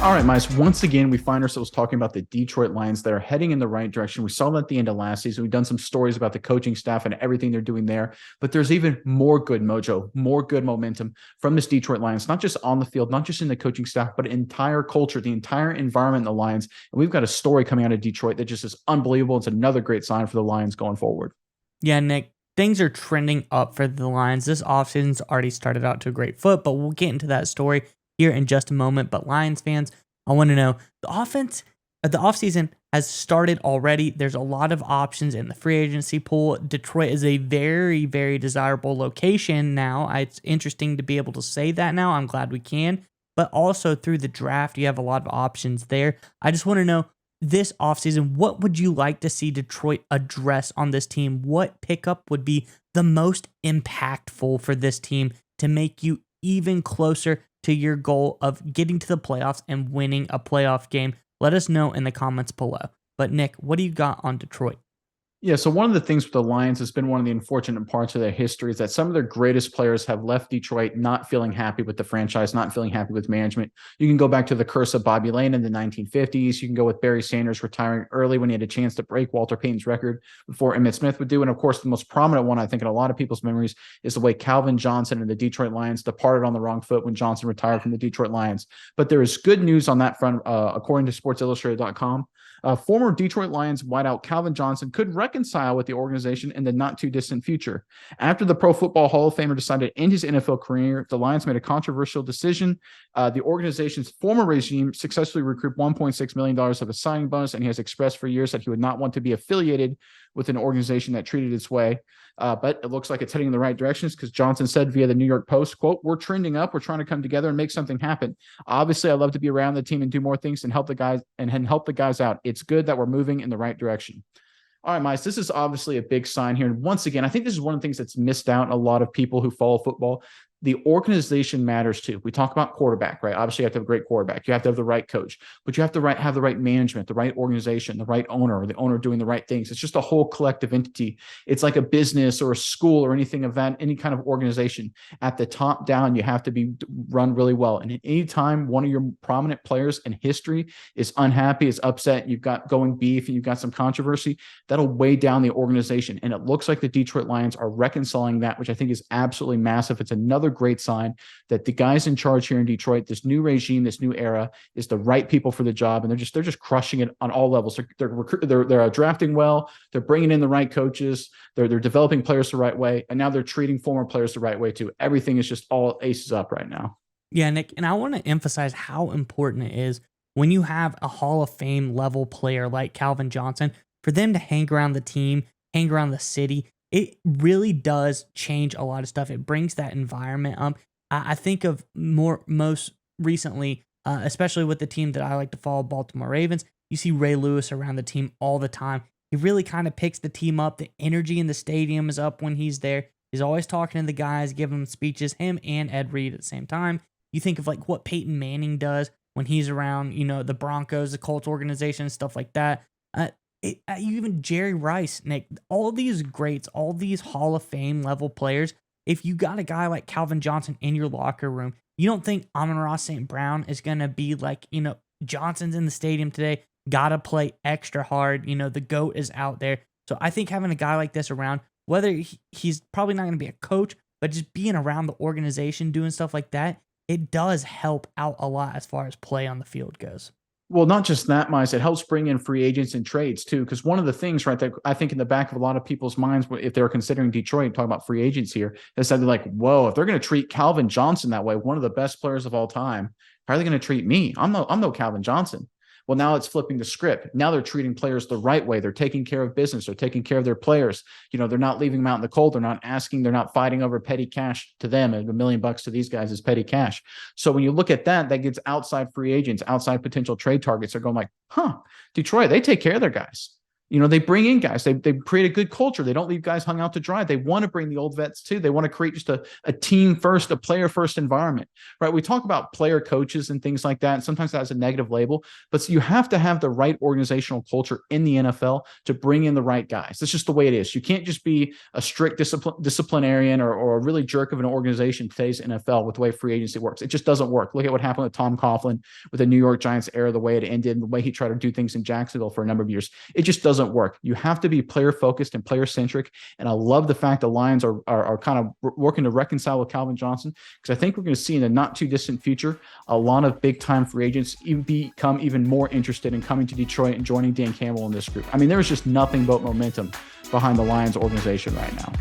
All right, Miles. Once again, we find ourselves talking about the Detroit Lions that are heading in the right direction. We saw them at the end of last season. We've done some stories about the coaching staff and everything they're doing there. But there's even more good mojo, more good momentum from this Detroit Lions, not just on the field, not just in the coaching staff, but entire culture, the entire environment in the Lions. And we've got a story coming out of Detroit that just is unbelievable. It's another great sign for the Lions going forward. Yeah, Nick, things are trending up for the Lions. This offseason's already started out to a great foot, but we'll get into that story here in just a moment. But Lions fans, I want to know the offseason has started already. There's a lot of options in the free agency pool. Detroit is a very, very desirable location now. It's interesting to be able to say that now. I'm glad we can. But also through the draft, you have a lot of options there. I just want to know this offseason, what would you like to see Detroit address on this team? What pickup would be the most impactful for this team to make you even closer to your goal of getting to the playoffs and winning a playoff game? Let us know in the comments below. But Nick, what do you got on Detroit? Yeah, so one of the things with the Lions has been one of the unfortunate parts of their history is that some of their greatest players have left Detroit not feeling happy with the franchise, not feeling happy with management. You can go back to the curse of Bobby Lane in the 1950s. You can go with Barry Sanders retiring early when he had a chance to break Walter Payton's record before Emmitt Smith would do. And of course, the most prominent one, I think, in a lot of people's memories is the way Calvin Johnson and the Detroit Lions departed on the wrong foot when Johnson retired from the Detroit Lions. But there is good news on that front, according to SportsIllustrated.com. Former Detroit Lions wideout Calvin Johnson could reconcile with the organization in the not too distant future. After the Pro Football Hall of Famer decided to end his NFL career, the Lions made a controversial decision. The organization's former regime successfully recouped $1.6 million of a signing bonus, and he has expressed for years that he would not want to be affiliated with an organization that treated its way. But it looks like it's heading in the right directions because Johnson said via the New York Post, quote, "We're trending up. We're trying to come together and make something happen. Obviously, I love to be around the team and do more things and help the guys out. It's good that we're moving in the right direction." All right, Mice, this is obviously a big sign here. And once again, I think this is one of the things that's missed out in a lot of people who follow football. The organization matters too. We talk about quarterback, right? Obviously, you have to have a great quarterback. You have to have the right coach, but you have to have the right management, the right organization, the right owner, or the owner doing the right things. It's just a whole collective entity. It's like a business or a school or anything of that, any kind of organization. At the top down, you have to be run really well. And at any time one of your prominent players in history is unhappy, is upset, you've got going beef, and you've got some controversy, that'll weigh down the organization. And it looks like the Detroit Lions are reconciling that, which I think is absolutely massive. It's another great sign that the guys in charge here in Detroit, this new regime, this new era, is the right people for the job, and they're just crushing it on all levels. They're drafting well, they're bringing in the right coaches, they're developing players the right way, and now they're treating former players the right way too. Everything is just all aces up right now. Yeah, Nick, and I want to emphasize how important it is when you have a Hall of Fame level player like Calvin Johnson for them to hang around the team, hang around the city. It really does change a lot of stuff. It brings that environment up. I think of most recently, especially with the team that I like to follow, Baltimore Ravens. You see Ray Lewis around the team all the time. He really kind of picks the team up. The energy in the stadium is up when he's there. He's always talking to the guys, giving them speeches, him and Ed Reed at the same time. You think of like what Peyton Manning does when he's around, the Broncos, the Colts organization, stuff like that. Even Jerry Rice, Nick, all these greats, all these Hall of Fame level players, if you got a guy like Calvin Johnson in your locker room, you don't think Amon-Ra St. Brown is going to be like, Johnson's in the stadium today, got to play extra hard. The GOAT is out there. So I think having a guy like this around, whether he's probably not going to be a coach, but just being around the organization, doing stuff like that, it does help out a lot as far as play on the field goes. Well, not just that, Miles, it helps bring in free agents and trades too. Because one of the things, right, that I think in the back of a lot of people's minds, if they're considering Detroit, talking about free agents here, is that they're like, whoa, if they're going to treat Calvin Johnson that way, one of the best players of all time, how are they going to treat me? I'm no Calvin Johnson. Well, now it's flipping the script. Now they're treating players the right way. They're taking care of business. They're taking care of their players. They're not leaving them out in the cold. They're not fighting over petty cash to them. And $1 million to these guys is petty cash. So when you look at that, that gets outside free agents, outside potential trade targets. They're going like, Detroit, they take care of their guys. They bring in guys. They create a good culture. They don't leave guys hung out to dry. They want to bring the old vets too. They want to create just a team first, a player first environment, right? We talk about player coaches and things like that, and sometimes that has a negative label, but you have to have the right organizational culture in the NFL to bring in the right guys. That's just the way it is. You can't just be a strict disciplinarian or a really jerk of an organization in today's NFL with the way free agency works. It just doesn't work. Look at what happened with Tom Coughlin with the New York Giants era, the way it ended, and the way he tried to do things in Jacksonville for a number of years. It just doesn't work. You have to be player focused and player centric. And I love the fact the Lions are kind of working to reconcile with Calvin Johnson, because I think we're going to see in the not too distant future a lot of big time free agents become even more interested in coming to Detroit and joining Dan Campbell in this group. I mean, there's just nothing but momentum behind the Lions organization right now.